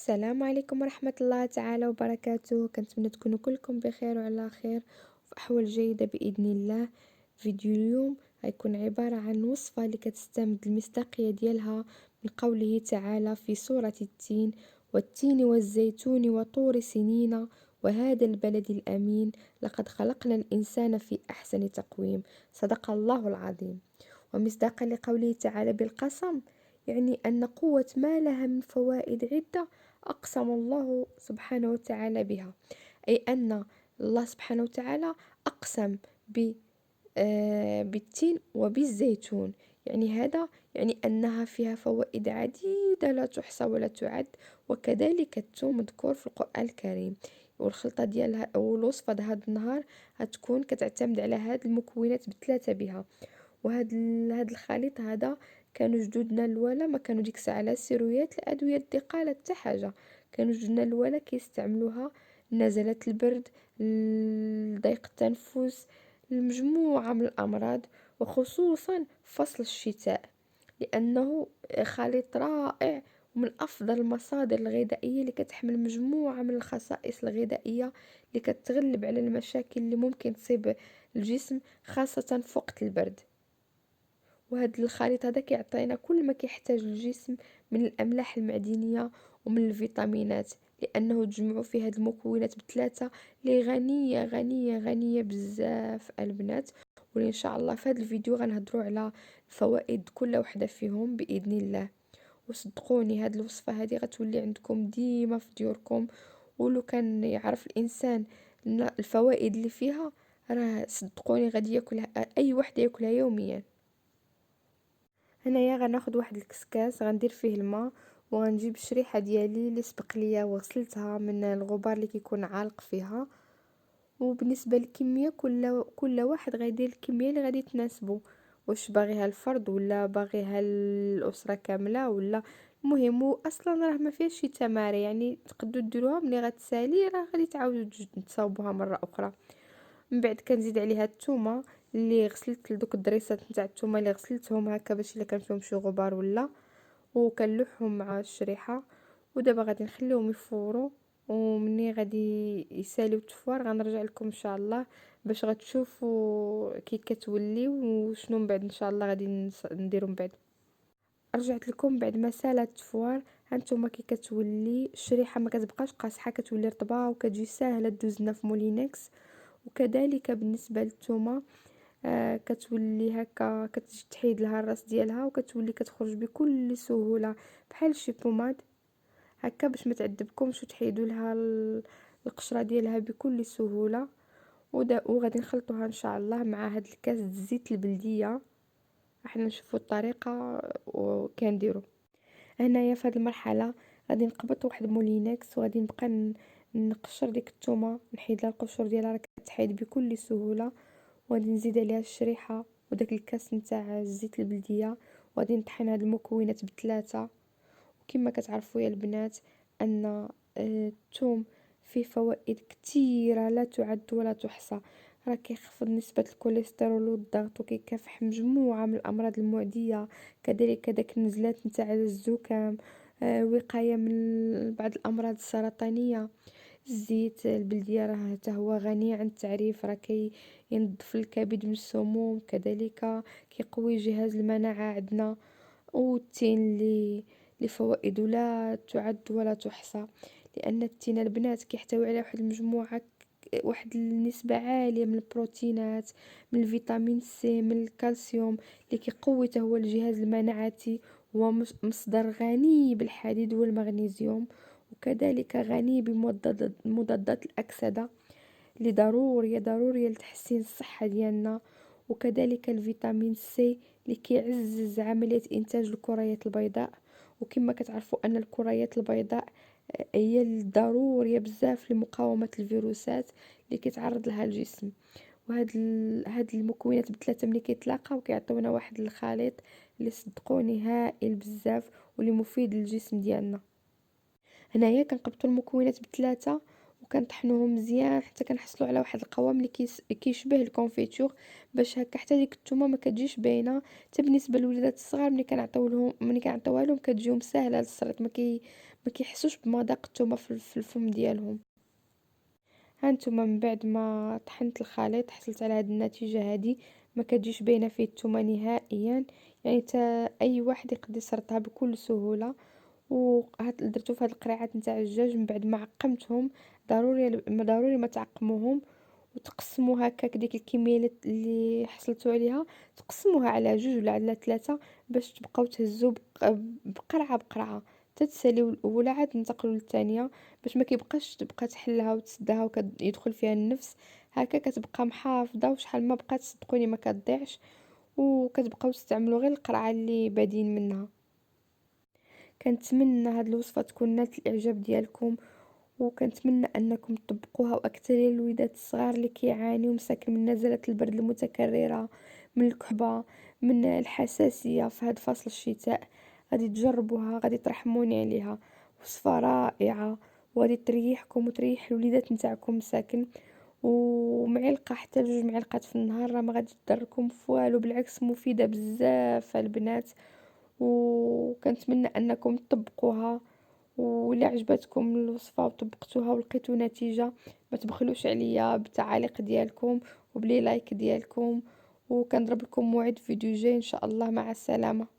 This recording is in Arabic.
السلام عليكم ورحمة الله تعالى وبركاته. كنتمنى تكونوا كلكم بخير وعلى خير وفي أحوال جيدة بإذن الله. فيديو اليوم غيكون عبارة عن وصفة اللي كتستمد المصداقية ديالها من قوله تعالى في سورة التين: والتين والزيتون وطور سينين وهذا البلد الأمين لقد خلقنا الإنسان في أحسن تقويم. صدق الله العظيم. ومصداقا لقوله تعالى بالقسم، يعني أن قوة ما لها من فوائد عدة أقسم الله سبحانه وتعالى بها، أي أن الله سبحانه وتعالى أقسم بالتين وبالزيتون. يعني هذا يعني أنها فيها فوائد عديدة لا تحصى ولا تعد. وكذلك الثوم مذكور في القرآن الكريم. والخلطة ديالها أو الوصفة هذا النهار هتكون كتعتمد على هاد المكونات بثلاثة بها. هاد الخليط هذا كانوا جدودنا الأولى ما كانوا ديك الساعة لا السيرويات الأدوية الدقالة حتى حاجة. كانوا جدودنا الأولى كيستعملوها نزلات البرد، ضيق التنفس، المجموعة من الأمراض، وخصوصا فصل الشتاء، لأنه خليط رائع ومن أفضل المصادر الغذائية اللي كتحمل مجموعة من الخصائص الغذائية اللي كتغلب على المشاكل اللي ممكن تصيب الجسم، خاصة في وقت البرد. وهذا الخليط هذا كيعطينا كل ما كيحتاج الجسم من الأملاح المعدنية ومن الفيتامينات، لأنه تجمعوا في هذه المكونات بثلاثة اللي غنية غنية غنية بزاف البنات. وإن شاء الله في هذا الفيديو غنهضروا على فوائد كل وحدة فيهم بإذن الله. وصدقوني هاد الوصفة هذه غتولي عندكم ديما في ديوركم، ولو كان يعرف الإنسان الفوائد اللي فيها راه صدقوني غادي ياكلها أي واحد ياكلها يوميا. هنايا غناخد واحد الكسكاس غندير فيه الماء، وغنجيب الشريحه ديالي اللي سبق ليا وغسلتها من الغبار اللي كيكون عالق فيها. وبالنسبه للكميه كل واحد غيدير الكميه اللي غادي تناسبه، واش باغيها الفرد ولا باغيها الاسره كامله ولا. المهم اصلا راه ما فيهاش شي تمارين، يعني تقدروا ديروها ملي غتسالي راه غادي تعاودوا تصاوبوها مره اخرى. من بعد كنزيد عليها الثومه اللي غسلت دوك الدريسات نتاع الثومه اللي غسلتهم هكا باش الا كان فيهم شي غبار ولا، وكنلوحهم مع الشريحه. ودابا غادي نخليهم يفوروا، ومني غادي يساليو التفوار غنرجع لكم ان شاء الله باش غتشوفوا كي كتولي وشنو من بعد ان شاء الله غادي نديرو من بعد. رجعت لكم بعد ما سالات التفوار. هانتوما كي كتولي الشريحه ما كتبقاش قاصحه، كتولي رطبه وكتجي ساهله دوزنا في مولينكس. وكذلك بالنسبه للثومه كتولي هكا كتجي تحيد لها الراس ديالها وكتولي كتخرج بكل سهوله بحال شي بوماد هكا باش ما تعذبكمش، وتحيدوا لها القشره ديالها بكل سهوله. وغادي نخلطوها ان شاء الله مع هاد الكاس د الزيت البلديه. احنا نشوفوا الطريقه وكنديروا. هنايا في هاد المرحله غادي نقبط واحد مولينكس وغادي نبقى نقشر ديك الثومه، نحيد لها القشور ديالها راه كتحيد بكل سهوله. وغادي نزيد عليها الشريحه وداك الكاس نتاع الزيت البلديه، وغادي نطحن هاد المكونات بثلاثه. وكما كتعرفوا يا البنات ان الثوم فيه فوائد كثيره لا تعد ولا تحصى. راه كيخفض نسبة الكوليسترول والضغط، وكيكافح مجموعة من الأمراض المعدية. كذلك داك النزلات نتاع الزكام، وقاية من بعض الأمراض السرطانية. الزيت البلدية راه حتى هو غني عن التعريف، راه ينظف الكبد من السموم، كذلك كيقوي جهاز المناعة عندنا. والتين اللي فوائده لا تعد ولا تحصى، لأن التين البنات كيحتوي على واحد المجموعة واحد النسبة عالية من البروتينات، من الفيتامين سي، من الكالسيوم اللي كيقوي هو الجهاز المناعتي. هو مصدر غني بالحديد والمغنيسيوم، وكذلك غني بمضادات الأكسدة اللي ضرورية لتحسين الصحة ديالنا. وكذلك الفيتامين سي اللي كيعزز عملية إنتاج الكريات البيضاء. وكما كتعرفوا أن الكريات البيضاء هي الضرورية بزاف لمقاومة الفيروسات اللي كيتعرض لها الجسم. هاد المكونات بثلاثة ملي كيتلاقاو كيعطيونا واحد الخليط اللي صدقوني هائل بزاف واللي مفيد للجسم ديالنا. هنايا كنقبطوا المكونات بثلاثه وكنطحنوهم مزيان حتى كنحصلوا على واحد القوام اللي كيشبه الكونفيتور، باش هكا حتى ديك الثومه ما كتجيش باينه. حتى بالنسبه للوليدات الصغار ملي كنعطيوها لهم كتجيهم ساهله للصريط، ما كيحسوش بمذاق الثومه في الفم ديالهم. هانتوما من بعد ما طحنت الخليط حصلت على هذه النتيجه هذه، ما كتجيش باينه فيه الثومه نهائيا، يعني تا اي واحد يقدر يسرطها بكل سهوله. درتو في هاد القريعات نتاع الدجاج من بعد ما عقمتهم. ضروري ما تعقموهم، وتقسموا هكاك ديك الكميه اللي حصلتوا عليها، تقسموها على جوج ولا على ثلاثه، باش تبقاو تهزوا بقرعه بقرعه، تتساليو الاولى عاد ننتقلوا للثانيه، باش ما كيبقاش تبقى تحلها وتسدها ويدخل فيها النفس. هكا كتبقى محافظه، وشحال ما بقات صدقوني ما كتضيعش، وكتبقاو تستعملوا غير القرعه اللي بادين منها. كنتمنى هاد الوصفه تكون نالت الاعجاب ديالكم، وكنتمنى انكم تطبقوها، واكثر الوليدات الصغار اللي كيعانيو مساكن من نزلات البرد المتكرره، من الكحبه، من الحساسيه في هاد فصل الشتاء، غادي تجربوها، غادي ترحموني عليها. وصفه رائعه، وغادي تريحكم وتريح الوليدات نتاعكم مساكن. ومعلقه حتى لجوج معلقات في النهار راه ما غادي تضركم في والو، بالعكس مفيده بزاف البنات. وكنتمنى انكم تطبقوها، ولا عجبتكم الوصفه وطبقتوها ولقيتوا نتيجه، ما تبخلوش عليا بالتعاليق ديالكم وبلي لايك ديالكم. وكنضرب لكم موعد فيديو جاي ان شاء الله. مع السلامه.